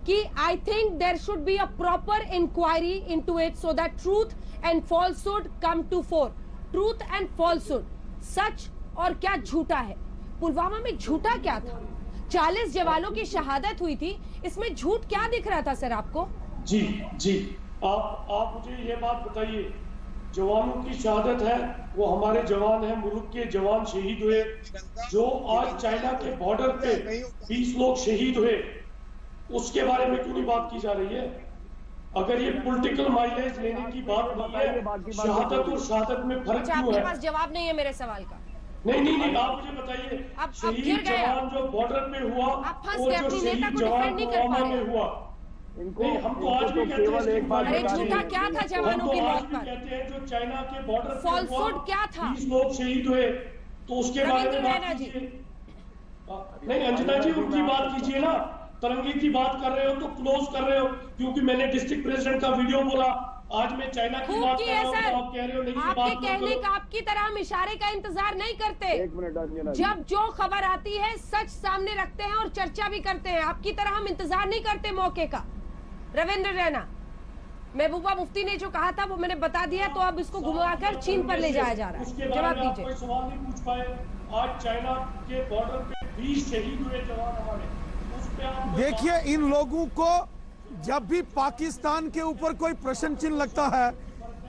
Speaker 1: कि I think there should be a proper inquiry into it so that truth and falsehood come to fore. Truth and falsehood, सच और क्या झूठा है। पुलवामा में झूठा क्या था? 40 जवानों की शहादत हुई थी, इसमें झूठ क्या दिख रहा था सर आपको?
Speaker 12: जी आप मुझे ये बात बताइए, जवानों की शहादत है, वो हमारे जवान हैं, मुल्क के जवान शहीद हुए। जो आज चाइना के बॉर्डर पे 20 लोग शहीद हुए, उसके बारे में क्यों नहीं बात की जा रही है? अगर ये पॉलिटिकल माइलेज लेने की बात नहीं है, शहादत और शहादत में फर्क क्यों है?
Speaker 1: आपके पास जवाब नहीं है मेरे सवाल का।
Speaker 12: नहीं, आप मुझे बताइए, शहीद जवान जो बॉर्डर पे हुआ और जो शहीद जवान पुलवामा में हुआ, नहीं, हम तो आज भी कहते हैं,
Speaker 1: अरे झूठा क्या था जवानों की मौत पर?
Speaker 12: कहते हैं जो चाइना के बॉर्डर
Speaker 1: फॉल्सहुड क्या था?
Speaker 12: 20 लोग शहीद हुए, तो उसके बारे में बात कीजिए। नहीं अंजना जी, उनकी बात कीजिए ना। तिरंगे की बात कर रहे हो तो क्लोज कर रहे हो, क्योंकि मैंने डिस्ट्रिक्ट प्रेसिडेंट का वीडियो बोला, आज मैं चाइना की बात कर रहा हूं तो आप कह रहे हो नहीं,
Speaker 1: आपके कहने का आपकी तरह हम इशारे का इंतजार नहीं करते। जब जो खबर आती है सच सामने रखते हैं और चर्चा भी करते हैं, आपकी तरह हम इंतजार नहीं करते मौके का। रविंद्र रैना, महबूबा मुफ्ती ने जो कहा था वो मैंने बता दिया, तो अब इसको घुमाकर चीन पर ले जाया जा रहा है। जवाब दीजिए।
Speaker 12: कोई सवाल नहीं पूछ पाए। आज चाइना के बॉर्डर पे 20 शहीद हुए जवान हमारे, उस पे आप
Speaker 11: देखिए, इन लोगों को जब भी पाकिस्तान के ऊपर कोई प्रश्न चिन्ह लगता है,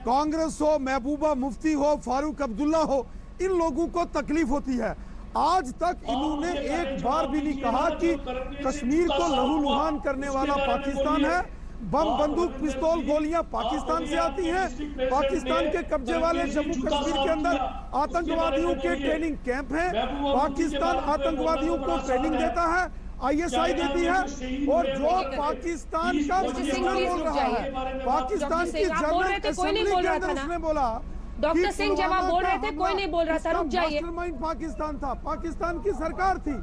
Speaker 11: कांग्रेस हो, महबूबा मुफ्ती हो, फारूक अब्दुल्ला हो, इन लोगों को तकलीफ होती है। आज तक इन्होंने एक बार भी नहीं कहा कि कश्मीर को लहूलुहान करने वाला पाकिस्तान है। बम, बंदूक, पिस्तौल, गोलियां पाकिस्तान से आती हैं। पाकिस्तान के कब्जे वाले जम्मू कश्मीर के अंदर आतंकवादियों के ट्रेनिंग कैंप हैं। पाकिस्तान आतंकवादियों को ट्रेनिंग देता है, ISI देती है, और जो पाकिस्तान का मिनिस्टर बोल रहा है, पाकिस्तान की जनरल असेंबली के अंदर उसने बोला,
Speaker 1: डॉक्टर सिंह जब आप बोल रहे थे कोई नहीं बोल रहा था, रुक जाइए।
Speaker 11: मास्टरमाइंड पाकिस्तान था, पाकिस्तान की सरकार थी।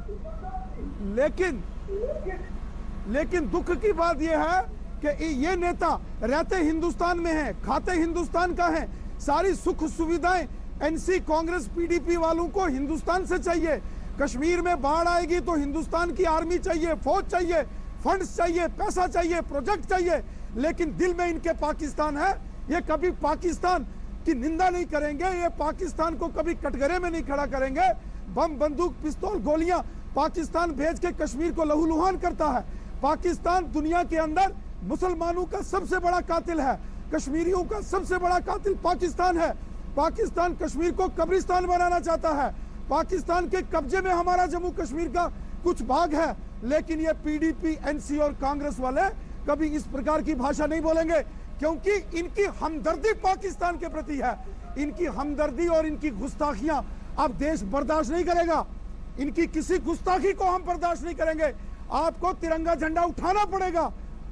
Speaker 11: लेकिन दुख की बात यह है कि ये नेता रहते हिंदुस्तान में हैं, खाते हिंदुस्तान का है, सारी सुख सुविधाएं NC कांग्रेस PDP वालों को हिंदुस्तान से चाहिए, कश्मीर में बाढ़ आएगी तो हिंदुस्तान की आर्मी चाहिए, फौज चाहिए, फंड्स चाहिए, पैसा चाहिए, प्रोजेक्ट चाहिए, लेकिन दिल में इनके पाकिस्तान है। ये कभी पाकिस्तान की निंदा नहीं करेंगे, ये पाकिस्तान को कभी कटघरे में नहीं खड़ा करेंगे। बम, बंदूक, पिस्तौल, गोलियां पाकिस्तान भेज के कश्मीर को लहूलुहान करता है। पाकिस्तान दुनिया के अंदर मुसलमानों का सबसे बड़ा कातिल है, कश्मीरियों का सबसे बड़ा कातिल पाकिस्तान है। पाकिस्तान कश्मीर को कब्रिस्तान बनाना चाहता है। पाकिस्तान के कब्जे में हमारा जम्मू कश्मीर का कुछ भाग है, लेकिन ये पीडीपी, एनसी और कांग्रेस वाले कभी इस प्रकार की भाषा नहीं बोलेंगे, क्योंकि इनकी हमदर्दी पाकिस्तान के प्रति है। इनकी हमदर्दी और इनकी गुस्ताखियां अब देश बर्दाश्त नहीं करेगा। इनकी किसी गुस्ताखी को हम बर्दाश्त नहीं करेंगे। आपको तिरंगा झंडा उठाना पड़ेगा,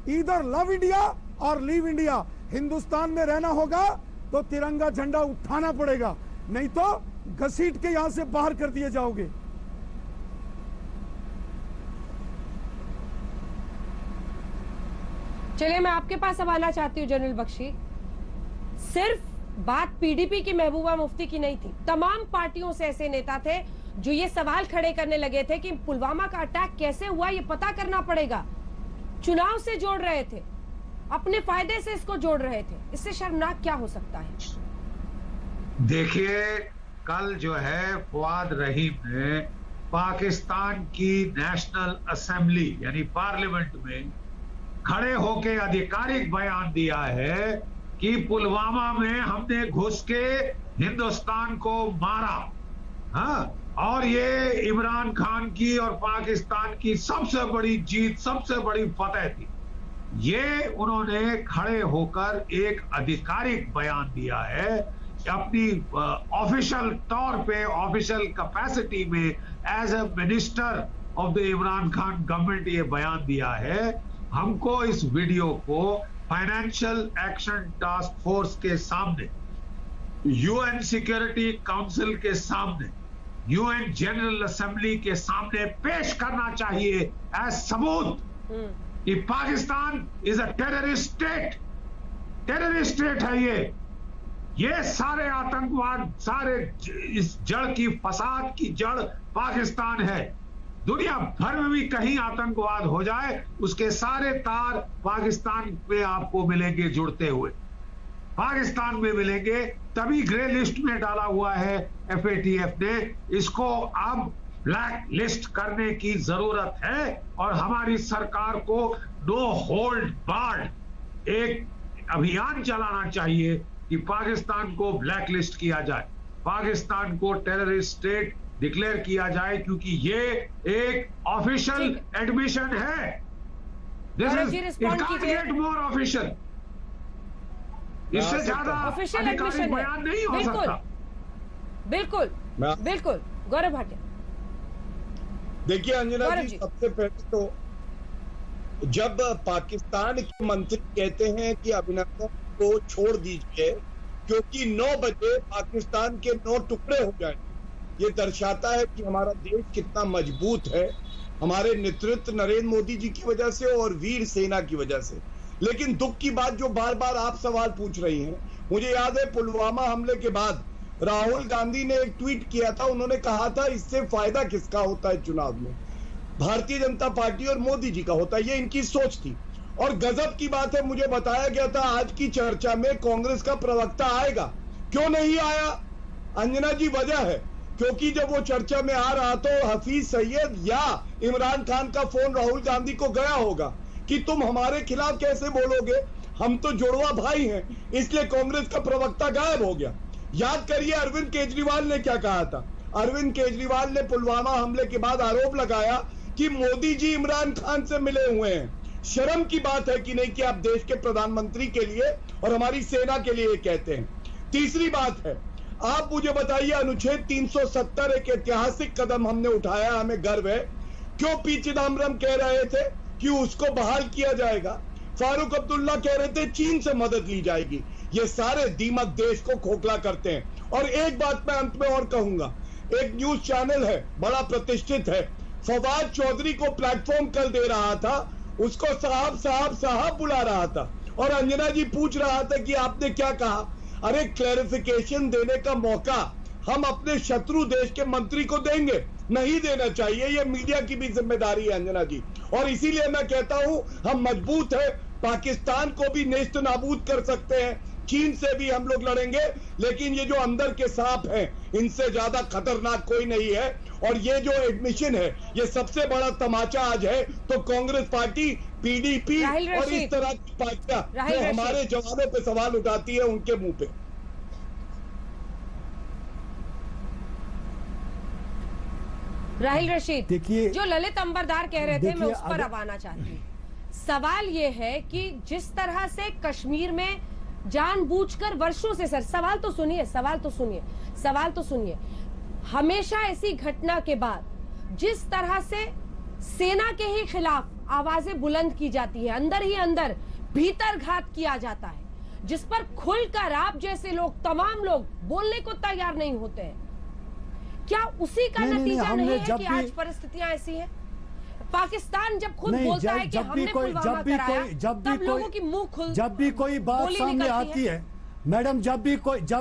Speaker 11: इधर लव इंडिया और लीव इंडिया। हिंदुस्तान में रहना होगा तो तिरंगा झंडा उठाना पड़ेगा, नहीं तो घसीट के यहां से बाहर कर दिए जाओगे।
Speaker 1: चलिए, मैं आपके पास अब आना चाहती हूँ जनरल बख्शी। सिर्फ बात पीडीपी की महबूबा मुफ्ती की नहीं थी, तमाम पार्टियों से ऐसे नेता थे जो ये सवाल खड़े करने लगे थे कि पुलवामा का अटैक कैसे हुआ, ये पता करना पड़ेगा। चुनाव से जोड़ रहे थे, अपने फायदे से इसको जोड़ रहे थे। इससे शर्मनाक क्या हो सकता है?
Speaker 16: देखिए, कल जो है फवाद रहीम ने पाकिस्तान की नेशनल असेंबली यानी पार्लियामेंट में खड़े होकर आधिकारिक बयान दिया है कि पुलवामा में हमने घुस के हिंदुस्तान को मारा। हाँ, और ये इमरान खान की और पाकिस्तान की सबसे बड़ी जीत, सबसे बड़ी फतेह थी। ये उन्होंने खड़े होकर एक आधिकारिक बयान दिया है, अपनी ऑफिशियल तौर पे, ऑफिशियल कैपेसिटी में as a minister of the Imran Khan government ये बयान दिया है। हमको इस वीडियो को फाइनेंशियल एक्शन टास्क फोर्स के सामने, यूएन सिक्योरिटी काउंसिल के सामने, यूएन जनरल असेंबली के सामने पेश करना चाहिए एज सबूत कि Pakistan is a terrorist state. Terrorist state है ये सारे आतंकवाद, सारे इस जड़ की, फसाद की जड़ पाकिस्तान है। दुनिया भर में भी कहीं आतंकवाद हो जाए, उसके सारे तार पाकिस्तान में आपको मिलेंगे जुड़ते हुए, पाकिस्तान में मिलेंगे। तभी ग्रे लिस्ट में डाला हुआ है एफएटीएफ ने। इसको अब ब्लैक लिस्ट करने की जरूरत है और हमारी सरकार को नो होल्ड बार्ड एक अभियान चलाना चाहिए कि पाकिस्तान को ब्लैक लिस्ट किया जाए, पाकिस्तान को टेररिस्ट स्टेट डिक्लेयर किया जाए, क्योंकि ये एक ऑफिशियल एडमिशन है। This is, it can't get more official. इससे ज्यादा आधिकारिक बयान नहीं हो सकता।
Speaker 1: बिल्कुल बिल्कुल। गौरव भाटिया,
Speaker 14: देखिए अंजना जी, सबसे पहले तो जब पाकिस्तान के मंत्री कहते हैं कि अभिनंदन को छोड़ दीजिए क्योंकि 9 बजे पाकिस्तान के 9 टुकड़े हो जाए, ये दर्शाता है कि हमारा देश कितना मजबूत है, हमारे नेतृत्व नरेंद्र मोदी जी की वजह से और वीर सेना की वजह से। लेकिन दुख की बात जो बार बार आप सवाल पूछ रही हैं, मुझे याद है पुलवामा हमले के बाद राहुल गांधी ने एक ट्वीट किया था, उन्होंने कहा था इससे फायदा किसका होता है चुनाव में, भारतीय जनता पार्टी और मोदी जी का होता है, ये इनकी सोच थी। और गजब की बात है, मुझे बताया गया था आज की चर्चा में कांग्रेस का प्रवक्ता आएगा, क्यों नहीं आया अंजना जी? वजह है क्योंकि जब वो चर्चा में आ रहा तो हफीज सईद या इमरान खान का फोन राहुल गांधी को गया होगा कि तुम हमारे खिलाफ कैसे बोलोगे, हम तो जुड़वा भाई हैं, इसलिए कांग्रेस का प्रवक्ता गायब हो गया। याद करिए अरविंद केजरीवाल ने क्या कहा था। अरविंद केजरीवाल ने पुलवामा हमले के बाद आरोप लगाया कि मोदी जी इमरान खान से मिले हुए हैं। शर्म की बात है कि नहीं कि आप देश के प्रधानमंत्री के लिए और हमारी सेना के लिए कहते हैं। तीसरी बात है, आप मुझे बताइए, अनुच्छेद 370 एक ऐतिहासिक कदम हमने उठाया, हमें गर्व है। क्यों पी चिदम्बरम कह रहे थे कि उसको बहाल किया जाएगा, फारूक अब्दुल्ला कह रहे थे चीन से मदद ली जाएगी। ये सारे दीमक देश को खोखला करते हैं। और एक बात मैं अंत में और कहूंगा, एक न्यूज चैनल है बड़ा प्रतिष्ठित है, फवाद चौधरी को प्लेटफॉर्म कल दे रहा था, उसको साहब साहब साहब बुला रहा था और अंजना जी पूछ रहा था कि आपने क्या कहा। अरे क्लैरिफिकेशन देने का मौका हम अपने शत्रु देश के मंत्री को देंगे, नहीं देना चाहिए। ये मीडिया की भी जिम्मेदारी है अंजना जी, और इसीलिए मैं कहता हूं हम मजबूत है, पाकिस्तान को भी नेस्त नाबूद कर सकते हैं, चीन से भी हम लोग लड़ेंगे, लेकिन ये जो अंदर के सांप हैं इनसे ज्यादा खतरनाक कोई नहीं है। और ये जो एडमिशन है ये सबसे बड़ा तमाचा आज है तो कांग्रेस पार्टी, पीडीपी और इस तरह की पार्टियां जो हमारे जवानों पे सवाल उठाती है उनके मुंह पे।
Speaker 1: राहिल रशीद,
Speaker 15: देखिए
Speaker 1: जो ललित अंबरदार कह रहे थे मैं उस पर अब आना चाहती हूँ। सवाल ये है कि जिस तरह से कश्मीर में जानबूझकर वर्षों से, सर सवाल तो सुनिए, हमेशा ऐसी घटना के बाद जिस तरह से सेना के ही खिलाफ आवाजें बुलंद की जाती है, अंदर ही अंदर भीतर घात किया जाता है, जिस पर खुलकर आप जैसे लोग, तमाम लोग बोलने को तैयार नहीं होते हैं, क्या उसी का नतीजा नहीं है कि आज परिस्थितियां ऐसी हैं? पाकिस्तान जब खुद बोलता है कि हमने पुलवामा कराया, तब लोगों की मुंह खुल,
Speaker 15: जब भी कोई बात सामने आती है मैडम, जब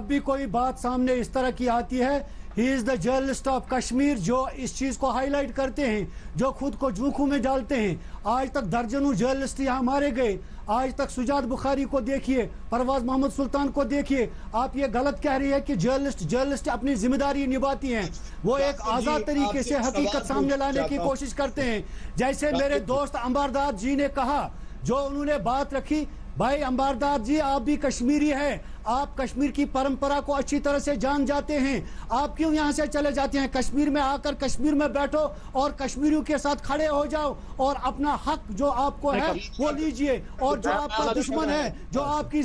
Speaker 15: भी कोई बात सामने इस तरह की आती है, he is the journalist of Kashmir, जो इस चीज को हाईलाइट करते हैं, जो खुद को जोखों में डालते हैं। आज तक दर्जनों जर्नलिस्ट यहाँ मारे गए, आज तक सुजात बुखारी को देखिए, परवाज मोहम्मद सुल्तान को देखिए। आप ये गलत कह रही है कि जर्नलिस्ट अपनी जिम्मेदारी निभाती हैं, वो एक आजाद तरीके से हकीकत सामने लाने की कोशिश करते हैं। जैसे मेरे दोस्त अंबारदार जी ने कहा, जो उन्होंने बात रखी, भाई अंबारदार जी आप भी कश्मीरी हैं, आप कश्मीर की परंपरा को अच्छी तरह से जान जाते हैं, आप क्यों यहाँ से चले जाते हैं? कश्मीर में आकर कश्मीर में बैठो और कश्मीरियों के साथ खड़े हो जाओ और अपना हक जो आपको है वो लीजिए। और जो आपका दुश्मन है, जो आपकी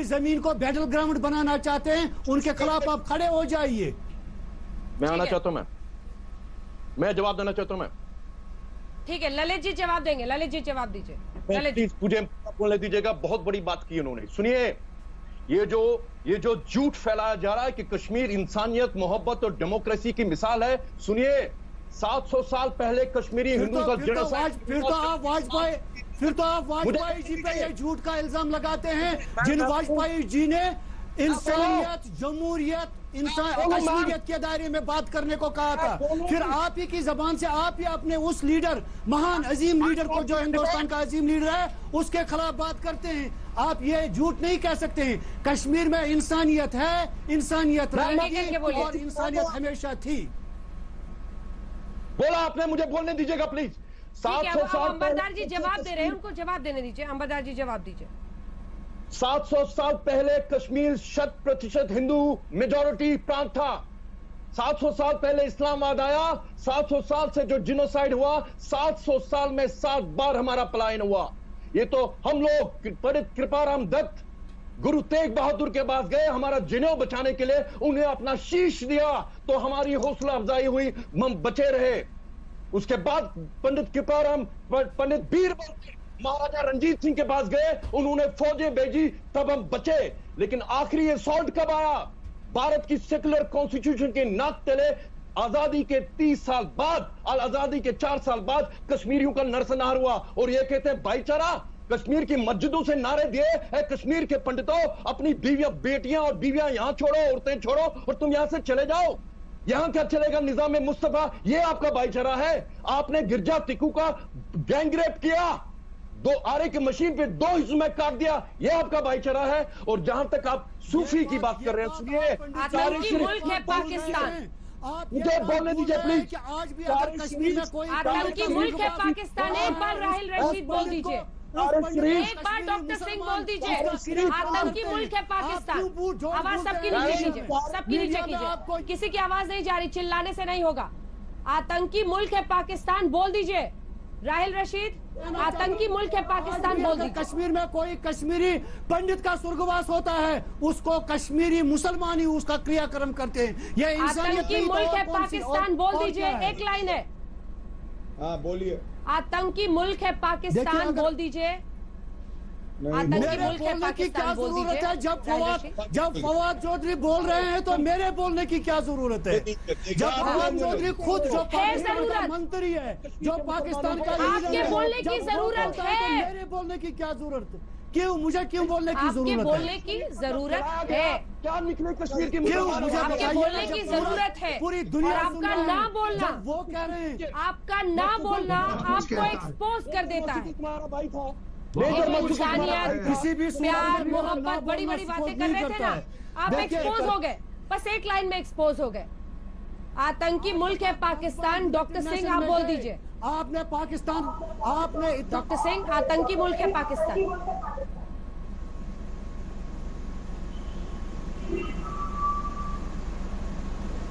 Speaker 15: जमीन को बैटल ग्राउंड बनाना चाहते हैं, उनके खिलाफ आप खड़े हो जाइए।
Speaker 17: मैं आना चाहता हूँ, मैं जवाब देना चाहता हूँ।
Speaker 1: ठीक है, ललित जी जवाब देंगे। ललित जी जवाब दीजिए।
Speaker 17: मुझे बोलने दीजिएगा, बहुत बड़ी बात की उन्होंने। सुनिए, ये जो झूठ फैलाया जा रहा है कि कश्मीर इंसानियत, मोहब्बत और डेमोक्रेसी की मिसाल है। सुनिए, 700 साल पहले कश्मीरी हिंदू का
Speaker 15: फिर तो आप वाजपेयी जी पे ये झूठ का इल्जाम लगाते हैं, जिन वाजपेयी जी ने इंसानियत, जमहूरियत, कश्मीरियत के दायरे में बात करने को कहा था। फिर आप ही की जबान से आप ही अपने उस लीडर, महान अजीम लीडर को, जो हिंदुस्तान का अजीम लीडर है, उसके खिलाफ बात करते हैं। आप ये झूठ नहीं कह सकते हैं। कश्मीर में इंसानियत है, इंसानियत रहेगी और इंसानियत हमेशा थी।
Speaker 17: बोला आपने, मुझे बोलने दीजिएगा प्लीज। 700 साल
Speaker 1: अंबरदार जी जवाब दे रहे हैं, उनको जवाब देने दीजिए। अंबरदार जी जवाब दीजिए।
Speaker 17: 700 साल पहले कश्मीर 100% हिंदू मेजॉरिटी प्रांत था। 700 साल पहले इस्लामाबाद आया। 700 साल से जो जिनोसाइड हुआ, 700 साल में 7 बार हमारा पलायन हुआ। ये तो हम लोग पंडित कृपाराम दत्त, गुरु तेग बहादुर के पास गए, हमारा जिनेव बचाने के लिए, उन्हें अपना शीश दिया तो हमारी हौसला अफजाई हुई, हम बचे रहे। उसके बाद पंडित कृपाराम, पंडित बीरबल महाराजा रंजीत सिंह के पास गए, उन्होंने फौजें भेजी, तब हम बचे। लेकिन आखिरी असॉल्ट कब आया? भारत की सेकुलर कॉन्स्टिट्यूशन के नाक तले आजादी के 30 साल बाद, आजादी के 4 साल बाद कश्मीरियों का नरसंहार हुआ। और ये कहते हैं भाईचारा। कश्मीर की मस्जिदों से नारे दिए, कश्मीर के पंडितों, अपनी बीवियां, बेटियां और बीवियां यहां छोड़ो, औरतें छोड़ो और तुम यहां से चले जाओ। यहां क्या चलेगा? निजाम मुस्तफा, ये आपका भाईचारा है? आपने गिरजा तिक्कू का गैंगरेप किया, 2 आरे की मशीन पे 2 हिस्सों में काट दिया, ये आपका भाईचारा है? और जहां तक आप सूफी की बात कर रहे हैं, सुनिए,
Speaker 1: आतंकी मुल्क है पाकिस्तान।
Speaker 17: मुझे बोलने दीजिए प्लीज।
Speaker 15: आज भी अगर कश्मीर में कोई
Speaker 1: आतंकी मुल्क है पाकिस्तान, एक बार राहिल रशीद बोल दीजिए, एक बार डॉक्टर सिंह बोल दीजिए, आतंकी मुल्क है पाकिस्तान। आवाज सबकी नीचे कीजिए, सबकी नीचे कीजिए, किसी की आवाज नहीं जा रही, चिल्लाने से नहीं होगा। आतंकी मुल्क है पाकिस्तान बोल दीजिए। राहिल रशीद, आतंकी मुल्क है पाकिस्तान बोल दीजिए।
Speaker 15: कश्मीर में कोई कश्मीरी पंडित का स्वर्गवास होता है, उसको कश्मीरी मुसलमान ही उसका क्रियाक्रम करते हैं। ये
Speaker 1: आतंकी मुल्क है पाकिस्तान बोल दीजिए, एक लाइन है।
Speaker 14: हाँ बोलिए।
Speaker 1: आतंकी मुल्क है पाकिस्तान बोल दीजिए। आतंकी मुल्क है
Speaker 15: बोलने की क्या
Speaker 1: पाकिस्तान, बोल
Speaker 15: जरूरत
Speaker 1: दीजिए।
Speaker 15: है? जब फवाद चौधरी बोल रहे हैं तो मेरे बोलने की क्या जरूरत है? जब फवाद चौधरी खुद जो पाकिस्तान का मंत्री है, जो पाकिस्तान का लीडर है,
Speaker 1: बोलने की जरूरत है
Speaker 15: तो मेरे बोलने की क्या जरूरत है? क्यों मुझे क्यों बोलने की जरूरत है?
Speaker 1: बोलने की जरूरत है,
Speaker 14: क्या निकले कश्मीर की
Speaker 15: क्यों मुझे
Speaker 1: आपके बोलने की जरूरत है।
Speaker 15: पूरी दुनिया
Speaker 1: और आपका ना बोलना,
Speaker 15: वो कह रहे हैं
Speaker 1: आपका ना बोलना आपको एक्सपोज कर देता है।
Speaker 14: तुम्हारा भाई था
Speaker 1: इंसानियत,
Speaker 15: किसी भी
Speaker 1: प्यार, मोहब्बत, बड़ी बड़ी बातें कर रहे थे ना, आप एक्सपोज हो गए, बस एक लाइन में एक्सपोज हो गए। आतंकी मुल्क है पाकिस्तान। डॉक्टर सिंह आप बोल दीजिए।
Speaker 15: आपने पाकिस्तान, आपने
Speaker 1: डॉक्टर सिंह, आतंकी मुल्क है पाकिस्तान।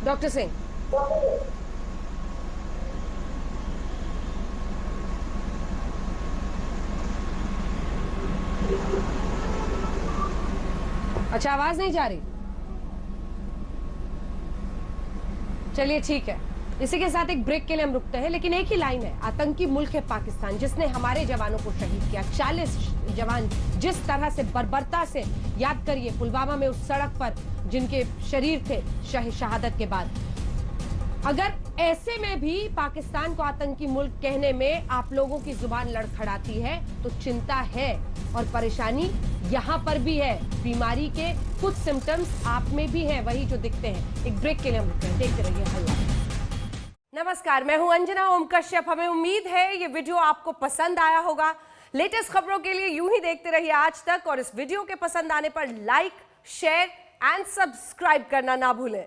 Speaker 1: डॉक्टर सिंह, अच्छा आवाज नहीं जा रही? चलिए ठीक है, इसी के साथ एक ब्रेक के लिए हम रुकते हैं, लेकिन एक ही लाइन है। आतंकी मुल्क है पाकिस्तान जिसने हमारे जवानों को शहीद किया। 40 जवान जिस तरह से बर्बरता से, याद करिए पुलवामा में उस सड़क पर जिनके शरीर थे शहादत के बाद। अगर ऐसे में भी पाकिस्तान को आतंकी मुल्क कहने में आप लोगों की जुबान लड़खड़ाती है तो चिंता है और परेशानी यहाँ पर भी है। बीमारी के कुछ सिम्टम्स आप में भी हैं, वही जो दिखते हैं। एक ब्रेक के लिए हम रुकते हैं, देखते रहिए हल्ला। नमस्कार, मैं हूं अंजना ओम कश्यप। हमें उम्मीद है ये वीडियो आपको पसंद आया होगा। लेटेस्ट खबरों के लिए यूं ही देखते रहिए आज तक, और इस वीडियो के पसंद आने पर लाइक, शेयर एंड सब्सक्राइब करना ना भूलें।